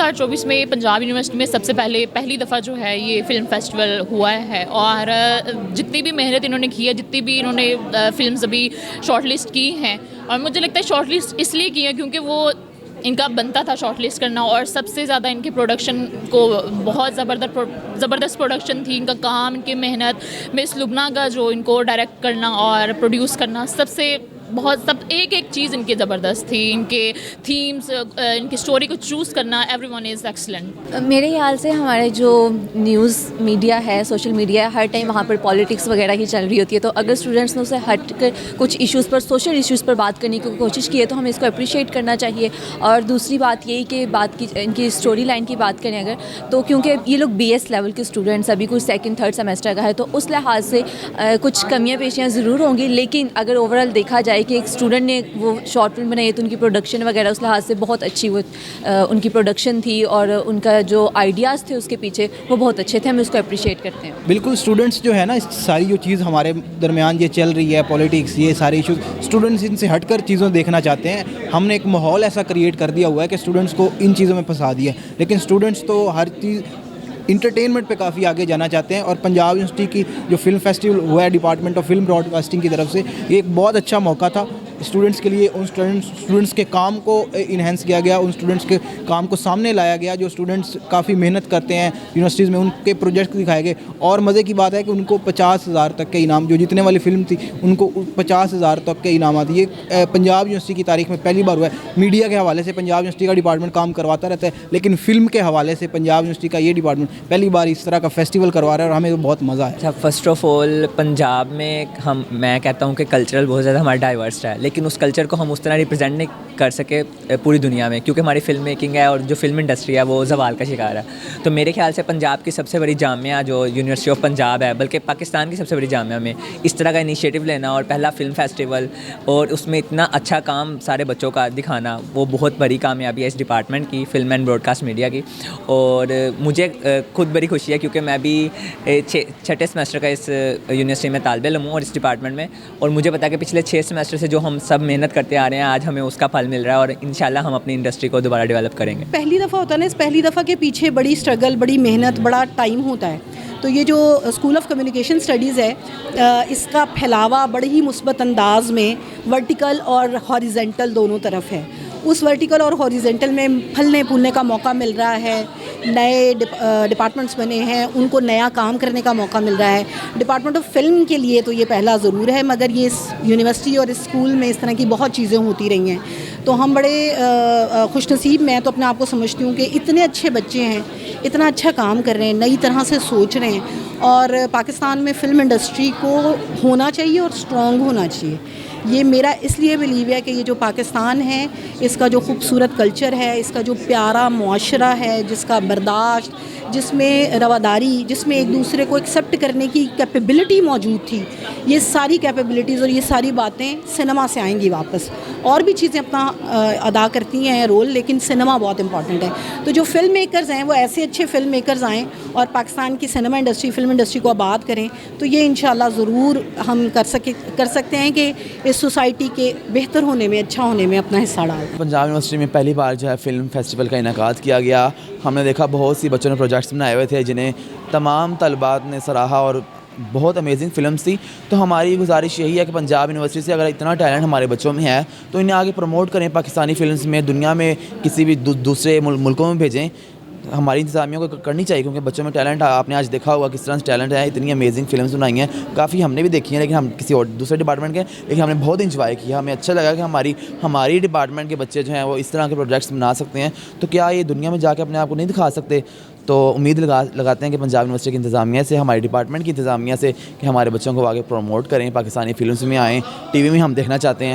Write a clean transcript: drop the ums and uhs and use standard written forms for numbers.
2024 में पंजाब यूनिवर्सिटी में सबसे पहली दफ़ा जो है ये फ़िल्म फेस्टिवल हुआ है और जितनी भी मेहनत इन्होंने की है, जितनी भी इन्होंने फ़िल्म्स अभी शॉर्टलिस्ट की हैं, और मुझे लगता है शॉर्टलिस्ट इसलिए की है क्योंकि वो इनका बनता था शॉर्टलिस्ट करना, और सबसे ज़्यादा इनके प्रोडक्शन को बहुत ज़बरदस्त प्रोडक्शन थी। इनका काम, इनकी मेहनत, मिस लुबना का जो इनको डायरेक्ट करना और प्रोड्यूस करना, सब एक चीज़ इनकी ज़बरदस्त थी। इनके थीम्स, इनकी स्टोरी को चूज़ करना, एवरीवन इज़ एक्सीलेंट। मेरे ख्याल से हमारे जो न्यूज़ मीडिया है, सोशल मीडिया है, हर टाइम वहाँ पर पॉलिटिक्स वगैरह ही चल रही होती है। तो अगर स्टूडेंट्स ने उसे हट कर कुछ इश्यूज़ पर, सोशल इश्यूज़ पर बात करने की कोशिश की है तो हमें इसको अप्रिशिएट करना चाहिए। और दूसरी बात यही कि इनकी स्टोरी लाइन की बात करें अगर, तो क्योंकि ये लोग BS लेवल के स्टूडेंट्स, अभी कुछ सेकंड थर्ड सेमेस्टर का है, तो उस लिहाज से कुछ कमियाँ पेशियाँ ज़रूर होंगी। लेकिन अगर ओवरऑल देखा जाए कि एक स्टूडेंट ने वो शॉर्ट फिल्म बनाई है तो उनकी प्रोडक्शन वगैरह उस लिहाज से बहुत अच्छी उनकी प्रोडक्शन थी, और उनका जो आइडियाज़ थे उसके पीछे वो बहुत अच्छे थे। हम उसको अप्रिशिएट करते हैं। बिल्कुल, स्टूडेंट्स जो है ना, सारी जो चीज़ हमारे दरमियान ये चल रही है, पॉलिटिक्स, ये सारे इशूज़, स्टूडेंट्स इनसे हटकर चीज़ों देखना चाहते हैं। हमने एक माहौल ऐसा क्रिएट कर दिया हुआ है कि स्टूडेंट्स को इन चीज़ों में फंसा दिया है, लेकिन स्टूडेंट्स तो हर चीज़ इंटरटेनमेंट पे काफ़ी आगे जाना चाहते हैं। और पंजाब यूनिवर्सिटी की जो फिल्म फेस्टिवल हुआ है डिपार्टमेंट ऑफ फिल्म ब्रॉडकास्टिंग की तरफ से, ये एक बहुत अच्छा मौका था स्टूडेंट्स के लिए। उन स्टूडेंट्स के काम को इन्हेंस किया गया, उन स्टूडेंट्स के काम को सामने लाया गया जो स्टूडेंट्स काफ़ी मेहनत करते हैं यूनिवर्सिटीज़ में। उनके प्रोजेक्ट दिखाए गए, और मज़े की बात है कि उनको 50,000 तक के इनाम, जो जीतने वाली फ़िल्म थी उनको 50,000 तक के इनाम आते। ये पंजाब यूनिवर्सिटी की तारीख में पहली बार हुआ है। मीडिया के हवाले से पंजाब यूनिवर्सिटी का डिपार्टमेंट काम करवाता रहता है, लेकिन फ़िल्म के हवाले से पंजाब यूनिवर्सिटी का ये डिपार्टमेंट पहली बार इस तरह का फेस्टिवल करवा रहा है, और हमें तो बहुत मज़ा है। अच्छा, फ़र्स्ट ऑफ़ ऑल पंजाब में मैं कहता हूँ कि कल्चरल बहुत ज़्यादा हमारा डाइवर्स है, लेकिन उस कल्चर को हम उस तरह रिप्रेजेंट नहीं कर सके पूरी दुनिया में, क्योंकि हमारी फ़िल्म मेकिंग है और जो फ़िल्म इंडस्ट्री है वो ज़वाल का शिकार है। तो मेरे ख्याल से पंजाब की सबसे बड़ी जामिया जो यूनिवर्सिटी ऑफ पंजाब है, बल्कि पाकिस्तान की सबसे बड़ी जामिया में इस तरह का इनिशिएटिव लेना और पहला फ़िल्म फेस्टिवल, और उसमें इतना अच्छा काम सारे बच्चों का दिखाना, वो बहुत बड़ी कामयाबी है इस डिपार्टमेंट की, फिल्म एंड ब्रॉडकास्ट मीडिया की। और मुझे खुद बड़ी खुशी है क्योंकि मैं भी 6ठे सेमेस्टर का इस यूनिवर्सिटी में तालिब इल्म हूँ और इस डिपार्टमेंट में, और मुझे पता है कि पिछले 6 सेमेस्टर से जो हम सब मेहनत करते आ रहे हैं, आज हमें उसका फल मिल रहा है, और इंशाल्लाह हम अपनी इंडस्ट्री को दोबारा डेवलप करेंगे। पहली दफ़ा होता है ना, इस पहली दफ़ा के पीछे बड़ी स्ट्रगल, बड़ी मेहनत, बड़ा टाइम होता है। तो ये जो स्कूल ऑफ कम्युनिकेशन स्टडीज़ है, इसका फैलावा बड़े ही मुस्बत अंदाज में वर्टिकल और हॉरिजेंटल दोनों तरफ है। उस वर्टिकल और हॉरिजेंटल में फलने फूलने का मौका मिल रहा है। नए डिपार्टमेंट्स बने हैं, उनको नया काम करने का मौका मिल रहा है। डिपार्टमेंट ऑफ फिल्म के लिए तो ये पहला ज़रूर है, मगर ये इस यूनिवर्सिटी और इस स्कूल में इस तरह की बहुत चीज़ें होती रही हैं। तो हम बड़े खुशनसीब, मैं तो अपने आप को समझती हूँ कि इतने अच्छे बच्चे हैं, इतना अच्छा काम कर रहे हैं, नई तरह से सोच रहे हैं, और पाकिस्तान में फ़िल्म इंडस्ट्री को होना चाहिए और स्ट्रॉन्ग होना चाहिए। ये मेरा इसलिए बिलीव है कि ये जो पाकिस्तान है, इसका जो खूबसूरत कल्चर है, इसका जो प्यारा मुआशरा है, जिसका बर्दाश्त, जिसमें रवादारी, जिसमें एक दूसरे को एक्सेप्ट करने की कैपेबिलिटी मौजूद थी, ये सारी कैपेबिलिटीज़ और ये सारी बातें सिनेमा से आएंगी वापस। और भी चीज़ें अपना अदा करती हैं रोल, लेकिन सिनेमा बहुत इंपॉर्टेंट है। तो जो फ़िल्म मेकर्स हैं वो ऐसे अच्छे फ़िल्म मेकर्स आएँ और पाकिस्तान की सिनेमा इंडस्ट्री, फ़िल्म इंडस्ट्री को आबाद करें, तो ये इंशाल्लाह ज़रूर हम कर सकते हैं कि इस सोसाइटी के बेहतर होने में, अच्छा होने में अपना हिस्सा डालें। पंजाब यूनिवर्सिटी में पहली बार जो है फ़िल्म फेस्टिवल का इनेकाद किया गया। हमने देखा बहुत सी बच्चों ने प्रोजेक्ट्स बनाए हुए थे जिन्हें तमाम तलबात ने सराहा, और बहुत अमेजिंग फ़िल्म्स थी। तो हमारी गुजारिश यही है कि पंजाब यूनिवर्सिटी से अगर इतना टैलेंट हमारे बच्चों में है तो इन्हें आगे प्रमोट करें, पाकिस्तानी फ़िल्म्स में, दुनिया में किसी भी दूसरे मुल्कों में भेजें। हमारी इंतज़ामिया को करनी चाहिए, क्योंकि बच्चों में टैलेंट, आपने आज देखा होगा किस तरह से टैलेंट है। इतनी अमेजिंग फिल्म्स बनाई हैं, काफ़ी हमने भी देखी हैं, लेकिन हम किसी और दूसरे डिपार्टमेंट के, लेकिन हमने बहुत इंजॉय किया। हमें अच्छा लगा कि हमारी डिपार्टमेंट के बच्चे जो हैं वो इस तरह के प्रोजेक्ट्स बना सकते हैं, तो क्या ये दुनिया में जाके अपने आप को नहीं दिखा सकते। तो उम्मीद लगाते हैं कि पंजाब यूनिवर्सिटी की इंतज़ामिया से, हमारे डिपार्टमेंट की इंतज़ामिया से, कि हमारे बच्चों को आगे प्रमोट करें, पाकिस्तानी फिल्म्स में आएँ, टीवी में हम देखना चाहते हैं।